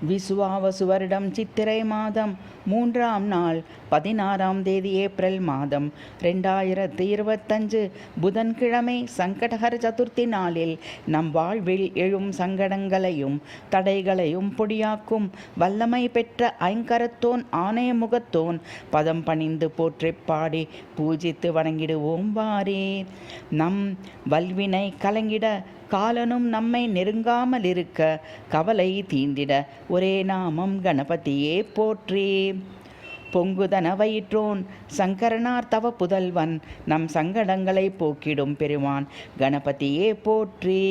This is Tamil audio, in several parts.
விசுவாவசு வருடம் சித்திரை மாதம் 3ஆம் நாள் 16ஆம் தேதி ஏப்ரல் மாதம் 2025 புதன்கிழமை சங்கடஹர சதுர்த்தி நாளில் நம் வாழ்வில் எழும் சங்கடங்களையும் தடைகளையும் பொடியாக்கும் வல்லமை பெற்ற ஐங்கரத்தோன் ஆணையமுகத்தோன் பதம் பணிந்து போற்றிப் பாடி பூஜித்து வணங்கிடுவோம் வாரீர். நம் வல்வினை கலங்கிட காலனும் நம்மை நெருங்காமல் இருக்க கவலை தீந்திட ஒரே நாமம் கணபதியே போற்றி. பொங்குதன வயிற்றோன் சங்கரனார் தவ புதல்வன் நம் சங்கடங்களை போக்கிடும் பெருமான் கணபதியே போற்றி.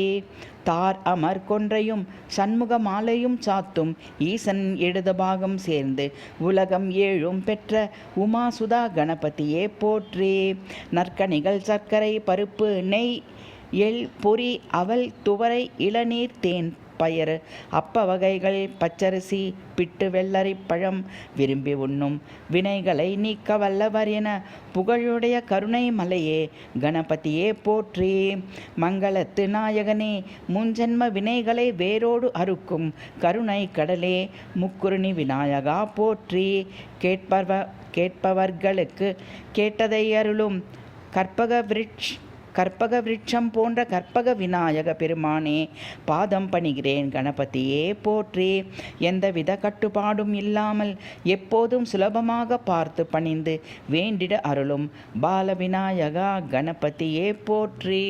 தார் அமர் கொன்றையும் சண்முக மாலையும் சாத்தும் ஈசன் இடது பாகம் சேர்ந்து உலகம் ஏழும் பெற்ற உமாசுதா கணபதியே போற்றி. நற்கனிகள் சர்க்கரை பருப்பு நெய் எள் பொறி அவல் துவரை இளநீர் தேன் பயறு அப்ப வகைகள் பச்சரிசி பிட்டு வெள்ளரி பழம் விரும்பி உண்ணும் வினைகளை நீக்க வல்லவர் என புகழுடைய கருணை மலையே கணபதியே போற்றி. மங்களத்து நாயகனே முன்ஜென்ம வினைகளை வேரோடு அறுக்கும் கருணை கடலே முக்குருணி விநாயகா போற்றி. கேட்பவர்களுக்கு கேட்டதை அருளும் கற்பக விருட்சம் போன்ற கற்பக விநாயக பெருமானே பாதம் பணிகிறேன் கணபதியே போற்றி. எந்தவித கட்டுப்பாடும் இல்லாமல் எப்போதும் சுலபமாக பார்த்து பணிந்து வேண்டிட அருளும் பால விநாயகா கணபதியே போற்றி.